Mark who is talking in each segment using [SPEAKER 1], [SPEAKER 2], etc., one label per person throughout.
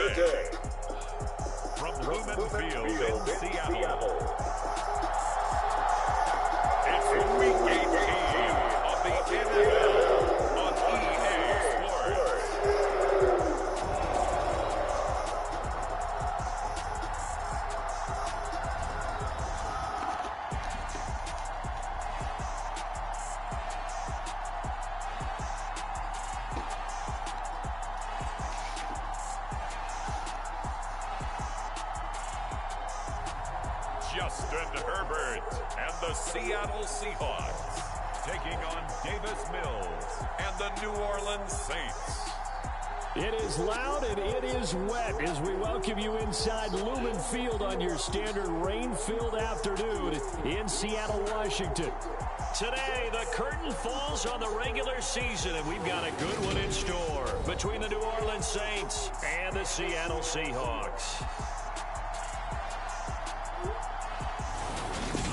[SPEAKER 1] today. From Lumen Field in Seattle. It's Week 18 of the NFL on EA Sports. Justin Herbert and the Seattle Seahawks taking on Davis Mills and the New Orleans Saints.
[SPEAKER 2] It is loud and it is wet as we welcome you inside Lumen Field on your standard rain-filled afternoon in Seattle, Washington. Today, the curtain falls on the regular season, and we've got a good one in store between the New Orleans Saints and the Seattle Seahawks.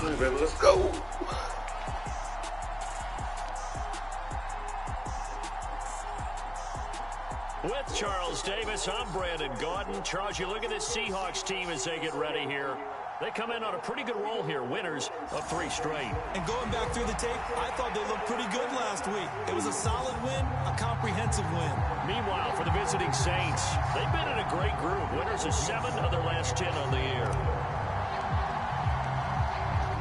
[SPEAKER 3] All right, baby, let's go.
[SPEAKER 2] With Charles Davis, I'm Brandon Gaudin. Charles, you look at this Seahawks team as they get ready here. They come in on a pretty good roll here, winners of 3 straight.
[SPEAKER 4] And going back through the tape, I thought they looked pretty good last week. It was a solid win, a comprehensive win.
[SPEAKER 2] Meanwhile, for the visiting Saints, they've been in a great group. Winners of 7 of their last 10 on the year.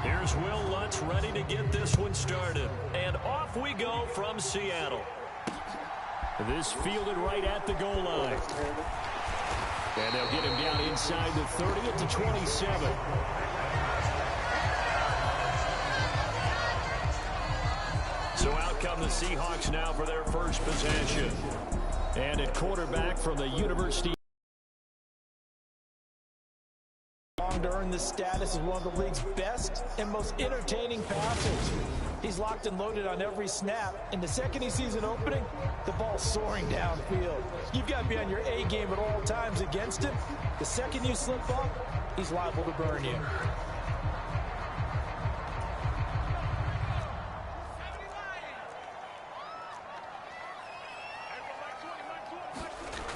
[SPEAKER 2] Here's Will Lutz ready to get this one started. And off we go from Seattle. This fielded right at the goal line. And they'll get him down inside the 30 at the 27. So out come the Seahawks now for their first possession. And at quarterback from the University.
[SPEAKER 4] To earn this status as one of the league's best and most entertaining passers. He's locked and loaded on every snap. And the second he sees an opening, the ball's soaring downfield. You've got to be on your A game at all times against him. The second you slip up, he's liable to burn you.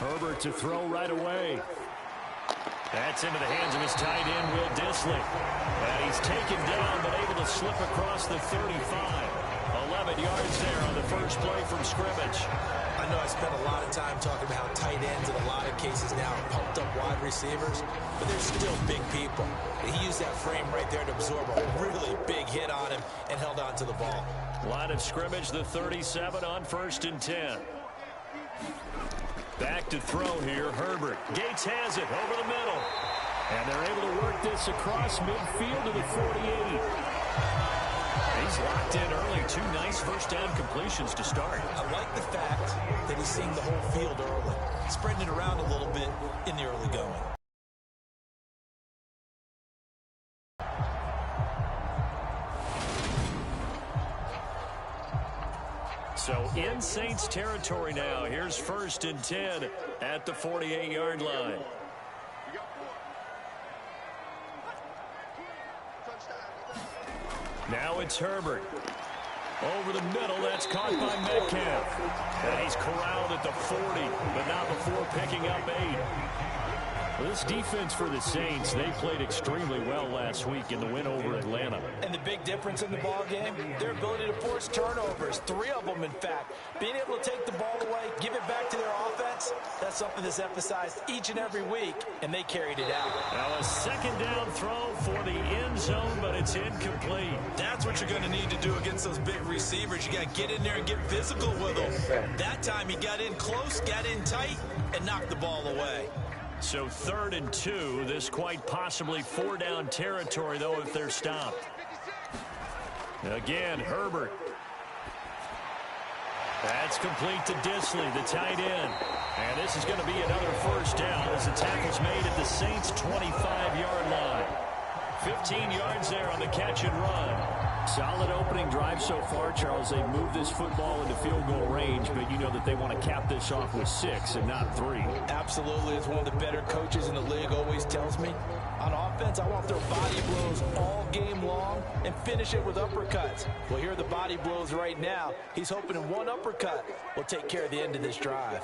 [SPEAKER 2] Herbert to throw right away. That's into the hands of his tight end, Will Dissly. And he's taken down, but able to slip across the 35. 11 yards there on the first play from scrimmage.
[SPEAKER 4] I know I spent a lot of time talking about how tight ends in a lot of cases now are pumped up wide receivers, but they're still big people. He used that frame right there to absorb a really big hit on him and held on to the ball.
[SPEAKER 2] Line of scrimmage, the 37 on 1st and 10. Back to throw here, Herbert. Gates has it over the middle. And they're able to work this across midfield to the 48. He's locked in early. 2 nice first down completions to start.
[SPEAKER 4] I like the fact that he's seeing the whole field early, spreading it around a little bit in the early going.
[SPEAKER 2] So in Saints territory now. Here's 1st and 10 at the 48-yard line. Now it's Herbert. Over the middle, that's caught by Metcalf. And he's corralled at the 40, but not before picking up 8. Well, this defense for the Saints, they played extremely well last week in the win over Atlanta.
[SPEAKER 4] And the big difference in the ball game, their ability to force turnovers, 3 of them in fact. Being able to take the ball away, give it back to their offense, that's something that's emphasized each and every week, and they carried it out.
[SPEAKER 2] Now a 2nd down throw for the end zone, but it's incomplete.
[SPEAKER 4] That's what you're going to need to do against those big receivers. You got to get in there and get physical with them. That time he got in close, got in tight, and knocked the ball away.
[SPEAKER 2] So 3rd and 2, this quite possibly 4-down territory, though, if they're stopped. Again, Herbert. That's complete to Dissly, the tight end. And this is going to be another first down as the tackle's made at the Saints' 25-yard line. 15 yards there on the catch and run. Solid opening drive so far, Charles. They've moved this football into field goal range, but you know that they want to cap this off with 6 and not 3.
[SPEAKER 4] Absolutely. As one of the better coaches in the league always tells me, on offense, I want to throw body blows all game long and finish it with uppercuts. Well, here are the body blows right now. He's hoping in one uppercut will take care of the end of this drive.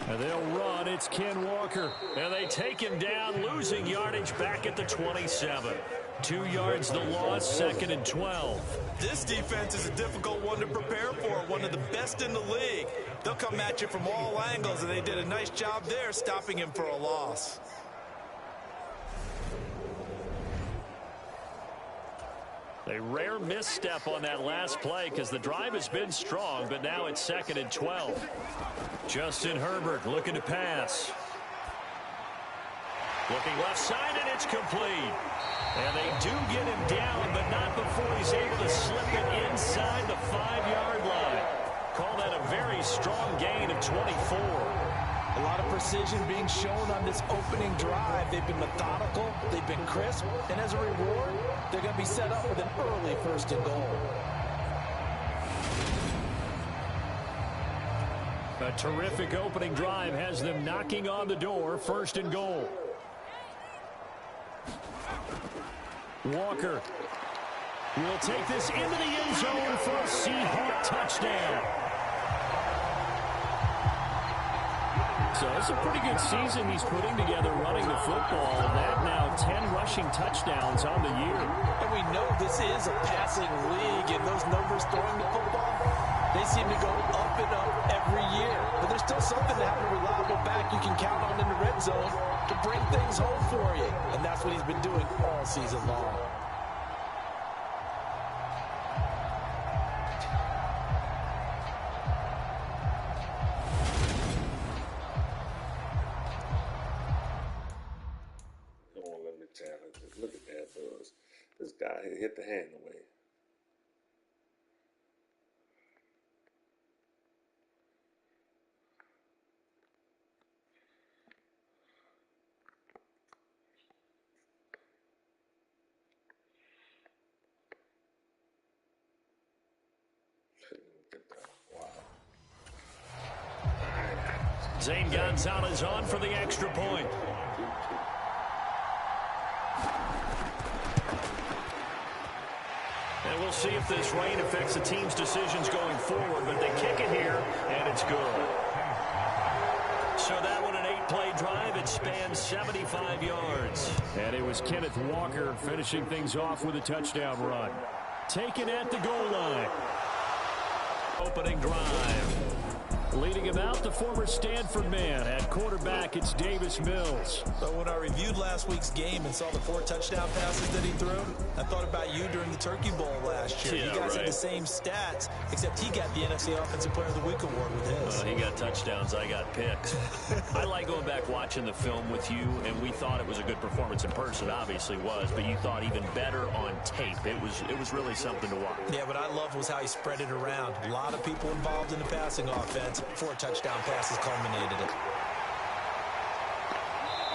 [SPEAKER 2] And they'll run. It's Ken Walker. And they take him down, losing yardage back at the 27. 2 yards the loss, 2nd and 12.
[SPEAKER 4] This defense is a difficult one to prepare for, one of the best in the league. They'll come at you from all angles, and they did a nice job there stopping him for a loss.
[SPEAKER 2] A rare misstep on that last play because the drive has been strong, but now it's 2nd and 12. Justin Herbert looking to pass. Looking left side, and it's complete. And they do get him down, but not before he's able to slip it inside the 5-yard line. Call that a very strong gain of 24.
[SPEAKER 4] A lot of precision being shown on this opening drive. They've been methodical, they've been crisp, and as a reward, they're going to be set up with an early 1st and goal.
[SPEAKER 2] A terrific opening drive has them knocking on the door, 1st and goal. Walker will take this into the end zone for a Seahawk touchdown. So it's a pretty good season he's putting together running the football. That now 10 rushing touchdowns on the year.
[SPEAKER 4] And we know this is a passing league, and those numbers throwing the football, they seem to go up and up every year. But there's still something to have a reliable back you can count on in the red zone to bring things home for you. And that's what he's been doing all season long.
[SPEAKER 3] Look at that, Buzz. This guy hit the hand away. Wow.
[SPEAKER 2] Zane Gonzalez on for the extra point. And we'll see if this rain affects the team's decisions going forward, but they kick it here, and it's good. So that one, an 8-play drive. It spans 75 yards. And it was Kenneth Walker finishing things off with a touchdown run. Taken at the goal line. Opening drive. Leading him out, the former Stanford man. At quarterback, it's Davis Mills.
[SPEAKER 4] So when I reviewed last week's game and saw the 4 touchdown passes that he threw, I thought about you during the Turkey Bowl last year.
[SPEAKER 2] Yeah,
[SPEAKER 4] you guys
[SPEAKER 2] right.
[SPEAKER 4] had the same stats, except he got the NFC Offensive Player of the Week award with his.
[SPEAKER 2] He got touchdowns, I got picks. I like going back watching the film with you, and we thought it was a good performance in person. Obviously was, but you thought even better on tape. It was really something to watch.
[SPEAKER 4] Yeah, what I loved was how he spread it around. A lot of people involved in the passing offense. 4 touchdown passes culminated it.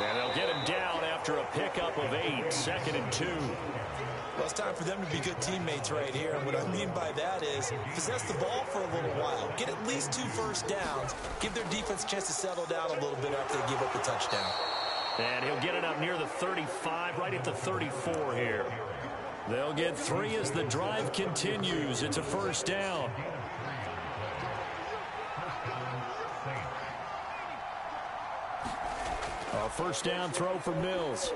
[SPEAKER 2] And they'll get him down after a pickup of 8, 2nd and 2.
[SPEAKER 4] Well, it's time for them to be good teammates right here. And what I mean by that is possess the ball for a little while. Get at least 2 first downs. Give their defense a chance to settle down a little bit after they give up the touchdown.
[SPEAKER 2] And he'll get it up near the 35, right at the 34 here. They'll get 3 as the drive continues. It's a first down. A first down throw for Mills.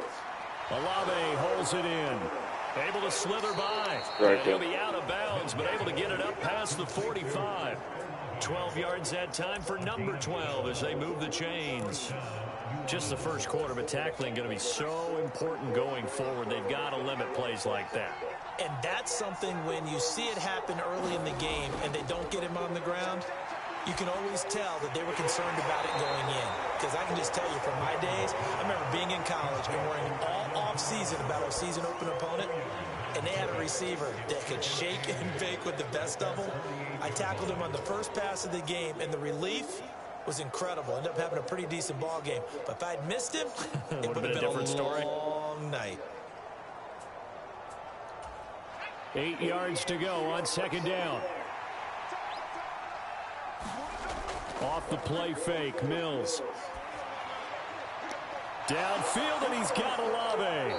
[SPEAKER 2] Olave holds it in. Able to slither by.
[SPEAKER 3] Right,
[SPEAKER 2] He'll be out of bounds, but able to get it up past the 45. 12 yards that time for number 12 as they move the chains. Just the first quarter, but tackling going to be so important going forward. They've got to limit plays like that.
[SPEAKER 4] And that's something when you see it happen early in the game and they don't get him on the ground, you can always tell that they were concerned about it going in. Because I can just tell you from my days, I remember being in college and worrying all off-season about a season open opponent, and they had a receiver that could shake and bake with the best of them. I tackled him on the first pass of the game, and the relief was incredible. Ended up having a pretty decent ball game. But if I'd missed him, it would have been a different story. Long night.
[SPEAKER 2] 8 yards to go on second down. Off the play fake, Mills. Downfield, and he's got Olave.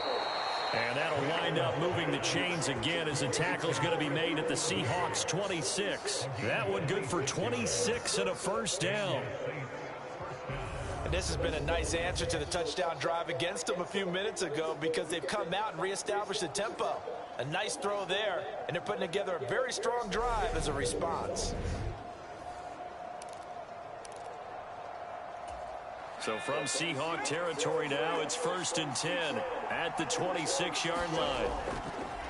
[SPEAKER 2] And that'll wind up moving the chains again as the tackle's going to be made at the Seahawks 26. That one good for 26 and a first down.
[SPEAKER 4] And this has been a nice answer to the touchdown drive against them a few minutes ago because they've come out and reestablished the tempo. A nice throw there, and they're putting together a very strong drive as a response.
[SPEAKER 2] So from Seahawk territory now, it's 1st and 10 at the 26-yard line.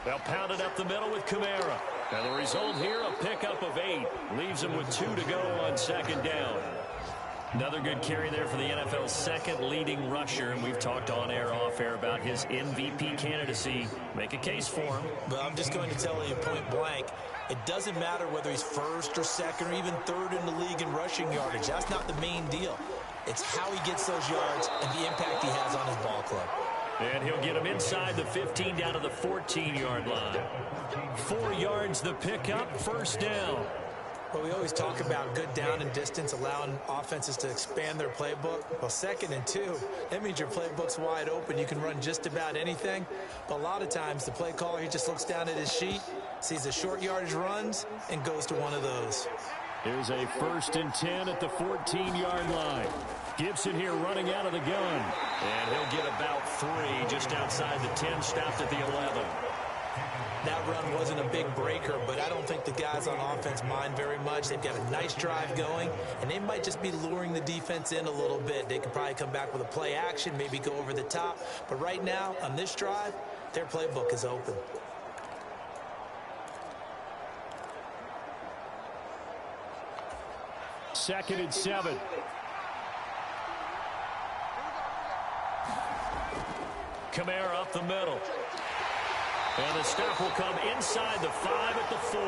[SPEAKER 2] They'll pound it up the middle with Kamara. And the result here, a pickup of 8. Leaves them with 2 to go on 2nd down. Another good carry there for the NFL's second leading rusher, and we've talked on air, off air about his MVP candidacy. Make a case for him.
[SPEAKER 4] Well, I'm just going to tell you point blank, it doesn't matter whether he's 1st or 2nd or even 3rd in the league in rushing yardage. That's not the main deal. It's how he gets those yards and the impact he has on his ball club.
[SPEAKER 2] And he'll get him inside the 15 down to the 14-yard line. 4 yards the pickup, 1st down.
[SPEAKER 4] Well, we always talk about good down and distance, allowing offenses to expand their playbook. Well, 2nd and 2, that means your playbook's wide open. You can run just about anything. But a lot of times, the play caller, he just looks down at his sheet, sees the short yardage runs, and goes to one of those.
[SPEAKER 2] Here's a 1st and 10 at the 14-yard line. Gibson here running out of the gun. And he'll get about 3 just outside the 10, stopped at the 11.
[SPEAKER 4] That run wasn't a big breaker, but I don't think the guys on offense mind very much. They've got a nice drive going, and they might just be luring the defense in a little bit. They could probably come back with a play action, maybe go over the top. But right now, on this drive, their playbook is open.
[SPEAKER 2] Second and 7. Kamara up the middle. And the stop will come inside the 5 at the 4.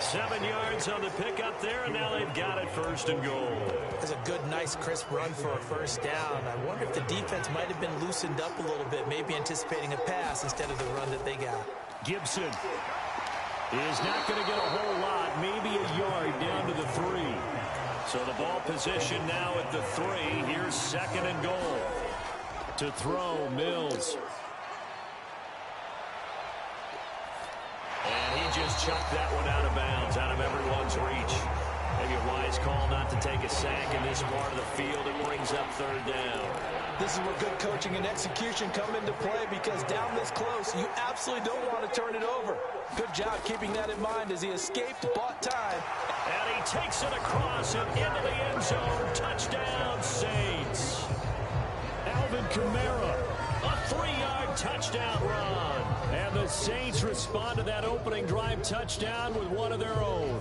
[SPEAKER 2] 7 yards on the pickup there, and now they've got it 1st and goal.
[SPEAKER 4] That's a good, nice, crisp run for a 1st down. I wonder if the defense might have been loosened up a little bit, maybe anticipating a pass instead of the run that they got.
[SPEAKER 2] Gibson is not going to get a whole lot, maybe a yard down to the 3. So the ball position now at the 3. Here's 2nd and goal. To throw, Mills. And he just chucked that one out of bounds, out of everyone's reach. Maybe a wise call not to take a sack in this part of the field. It brings up 3rd down.
[SPEAKER 4] This is where good coaching and execution come into play, because down this close, you absolutely don't want to turn it over. Good job keeping that in mind as he escaped, bought time.
[SPEAKER 2] And he takes it across and into the end zone. Touchdown, Saints. Alvin Kamara, a 3-yard touchdown run. And the Saints respond to that opening drive touchdown with one of their own.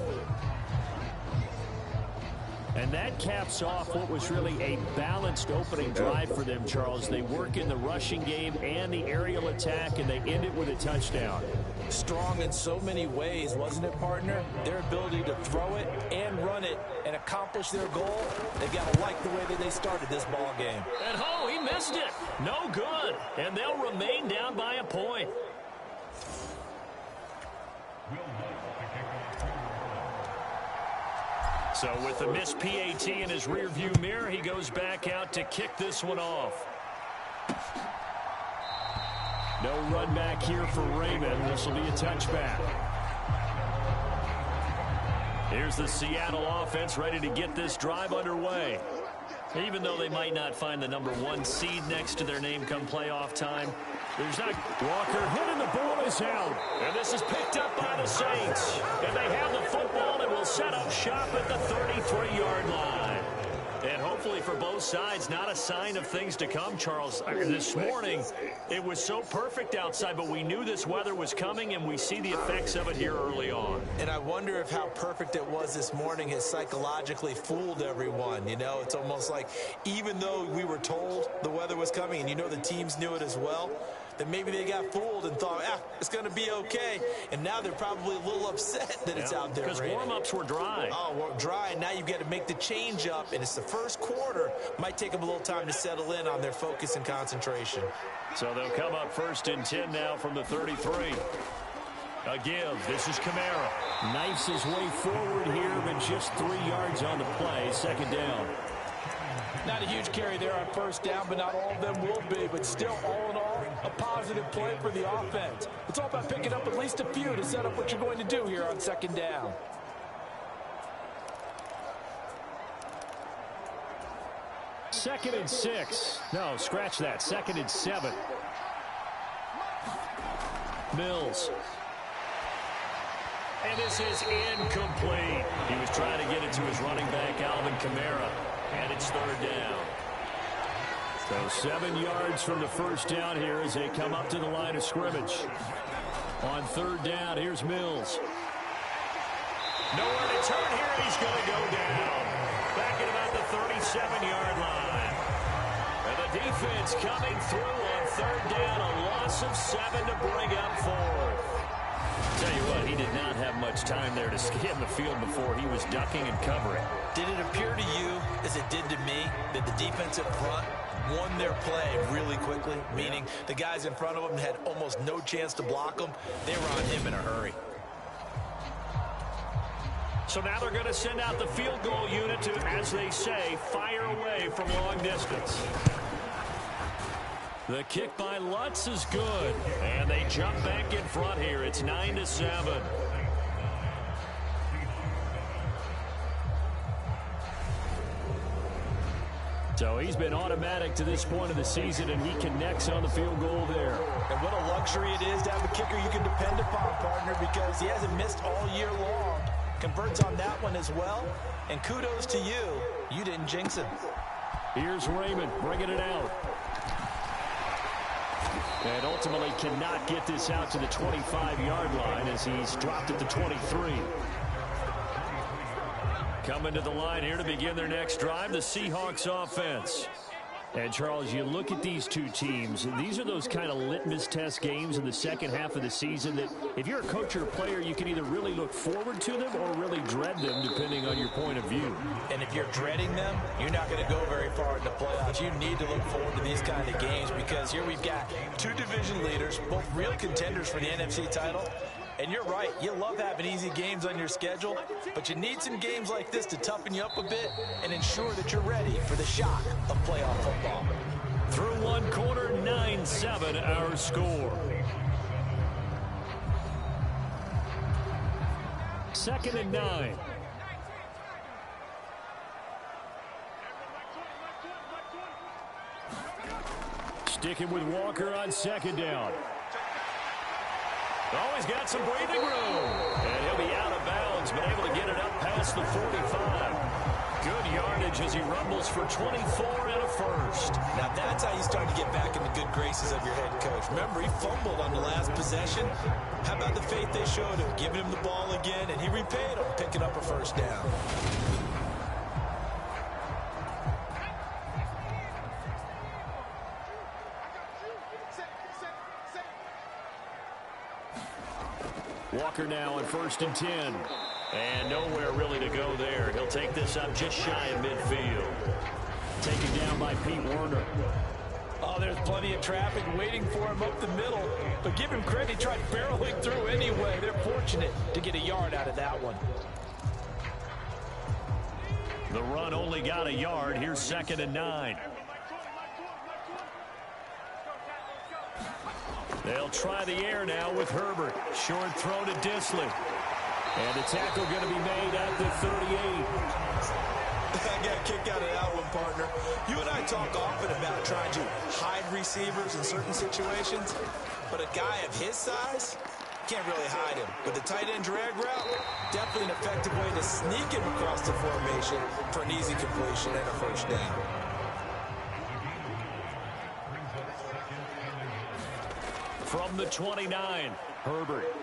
[SPEAKER 2] And that caps off what was really a balanced opening drive for them, Charles. They work in the rushing game and the aerial attack, and they end it with a touchdown.
[SPEAKER 4] Strong in so many ways, wasn't it, partner? Their ability to throw it and run it and accomplish their goal, they've got to like the way that they started this ball game.
[SPEAKER 2] And he missed it. No good. And they'll remain down by a point. So with the missed PAT in his rearview mirror, he goes back out to kick this one off. No run back here for Raymond. This will be a touchback. Here's the Seattle offense ready to get this drive underway. Even though they might not find the #1 seed next to their name come playoff time, there's not. Walker hitting the ball is out. And this is picked up by the Saints. And they have the football and will set up shop at the 33-yard line. And hopefully for both sides, not a sign of things to come, Charles. This morning, it was so perfect outside, but we knew this weather was coming, and we see the effects of it here early on.
[SPEAKER 4] And I wonder if how perfect it was this morning has psychologically fooled everyone. You know, it's almost like even though we were told the weather was coming, and you know the teams knew it as well, that maybe they got fooled and thought, it's going to be okay. And now they're probably a little upset that it's out there.
[SPEAKER 2] Because warm-ups were dry.
[SPEAKER 4] Oh, well, dry, and now you've got to make the change up, and it's the first quarter. Might take them a little time to settle in on their focus and concentration.
[SPEAKER 2] So they'll come up 1st and 10 now from the 33. A give. This is Kamara. Knifes his way forward here, but just 3 yards on the play. 2nd down.
[SPEAKER 4] Not a huge carry there on 1st down, but not all of them will be. But still, all in all, a positive play for the offense. It's all about picking up at least a few to set up what you're going to do here on 2nd down.
[SPEAKER 2] 2nd and 6. No, scratch that. 2nd and 7. Mills. And this is incomplete. He was trying to get it to his running back, Alvin Kamara. And it's 3rd down. So 7 yards from the first down here as they come up to the line of scrimmage. On 3rd down, here's Mills. Nowhere to turn here. He's going to go down. Back at about the 37-yard line. And the defense coming through on 3rd down. A loss of 7 to bring up 4th. Tell you what, he did not have much time there to scan the field before he was ducking and covering.
[SPEAKER 4] Did it appear to you, as it did to me, that the defense up front won their play really quickly? Meaning the guys in front of them had almost no chance to block them. They were on him in a hurry.
[SPEAKER 2] So now they're going to send out the field goal unit to, as they say, fire away from long distance. The kick by Lutz is good. And they jump back in front here. It's 9-7. So he's been automatic to this point of the season, and he connects on the field goal there.
[SPEAKER 4] And what a luxury it is to have a kicker you can depend upon, partner, because he hasn't missed all year long. Converts on that one as well. And kudos to you. You didn't jinx it.
[SPEAKER 2] Here's Raymond bringing it out. And ultimately cannot get this out to the 25-yard line as he's dropped at the 23. Coming to the line here to begin their next drive, the Seahawks offense. And, Charles, you look at these two teams, and these are those kind of litmus test games in the second half of the season that if you're a coach or a player, you can either really look forward to them or really dread them, depending on your point of view.
[SPEAKER 4] And if you're dreading them, you're not going to go very far in the playoffs. You need to look forward to these kind of games because here we've got two division leaders, both real contenders for the NFC title. And you're right, you love having easy games on your schedule, but you need some games like this to toughen you up a bit and ensure that you're ready for the shock of playoff football.
[SPEAKER 2] Through one quarter, 9-7 our score. 2nd and 9. Sticking with Walker on 2nd down. Oh, he's got some breathing room. And he'll be out of bounds, but able to get it up past the 45. Good yardage as he rumbles for 24 and a first.
[SPEAKER 4] Now that's how you start to get back in the good graces of your head coach. Remember, he fumbled on the last possession. How about the faith they showed him, giving him the ball again, and he repaid him, picking up a first down.
[SPEAKER 2] Walker now on 1st and 10. And nowhere really to go there. He'll take this up just shy of midfield. Taken down by Pete Werner.
[SPEAKER 4] Oh, there's plenty of traffic waiting for him up the middle. But give him credit, he tried barreling through anyway. They're fortunate to get a yard out of that one.
[SPEAKER 2] The run only got a yard. Here's 2nd and 9. They'll try the air now with Herbert. Short throw to Disley. And the tackle going to be made at the 38.
[SPEAKER 4] I got a kick out of that one, partner. You and I talk often about trying to hide receivers in certain situations, but a guy of his size can't really hide him. But the tight end drag route, definitely an effective way to sneak him across the formation for an easy completion and a first down.
[SPEAKER 2] From the 29, Herbert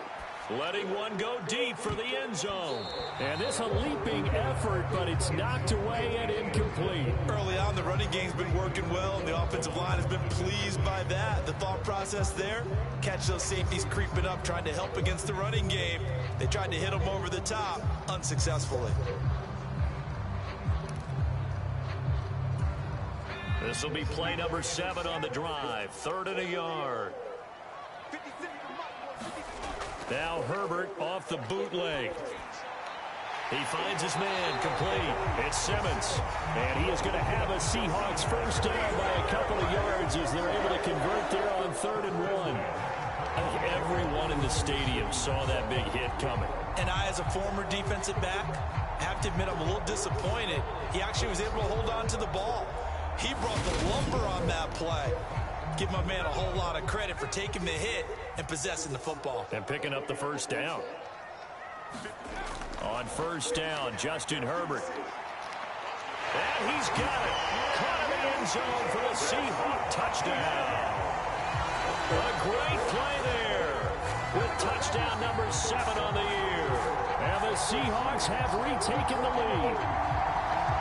[SPEAKER 2] letting one go deep for the end zone. And this a leaping effort, but it's knocked away and incomplete.
[SPEAKER 4] Early on, the running game's been working well, and the offensive line has been pleased by that. The thought process there, catch those safeties creeping up, trying to help against the running game. They tried to hit them over the top, unsuccessfully.
[SPEAKER 2] This will be play number 7 on the drive. 3rd and a yard. Now Herbert off the bootleg. He finds his man complete. It's Simmons. And he is going to have a Seahawks first down by a couple of yards as they're able to convert there on 3rd and 1. I think everyone in the stadium saw that big hit coming.
[SPEAKER 4] And I, as a former defensive back, have to admit I'm a little disappointed. He actually was able to hold on to the ball. He brought the lumber on that play. Give my man a whole lot of credit for taking the hit and possessing the football.
[SPEAKER 2] And picking up the first down. On first down, Justin Herbert. And he's got it. Caught in the end zone for the Seahawk touchdown. A great play there with touchdown number 7 on the year. And the Seahawks have retaken the lead.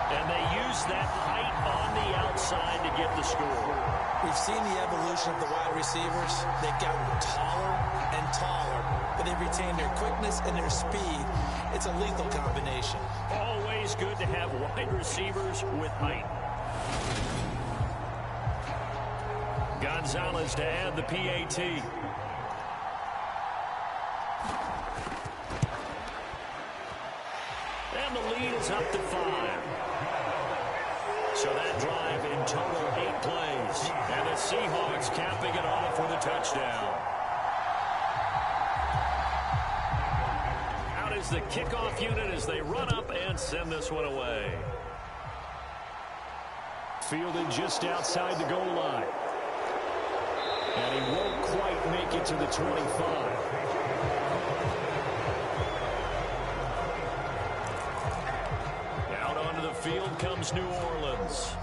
[SPEAKER 2] And they use that height on the outside to get the score.
[SPEAKER 4] We've seen the evolution of the wide receivers. They've gotten taller and taller, but they've retained their quickness and their speed. It's a lethal combination.
[SPEAKER 2] Always good to have wide receivers with height. Gonzalez to add the PAT. And the lead is up to 5. So that drive in total 8 plays. And the Seahawks capping it off with a touchdown. Out is the kickoff unit as they run up and send this one away. Fielded just outside the goal line. And he won't quite make it to the 25. Out onto the field comes New Orleans.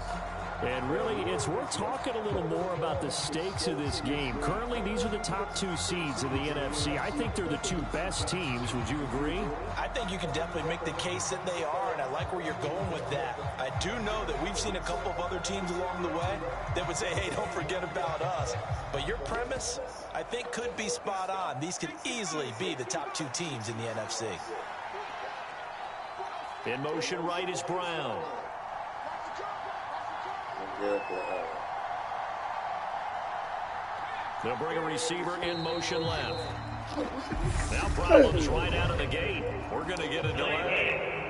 [SPEAKER 2] And really, it's worth talking a little more about the stakes of this game. Currently, these are the top 2 seeds in the NFC. I think they're the 2 best teams. Would you agree?
[SPEAKER 4] I think you can definitely make the case that they are, and I like where you're going with that. I do know that we've seen a couple of other teams along the way that would say, hey, don't forget about us. But your premise, I think, could be spot on. These could easily be the top 2 teams in the NFC.
[SPEAKER 2] In motion right is Brown. They'll bring a receiver in motion left. Now problems right out of the gate. We're going to get a delay.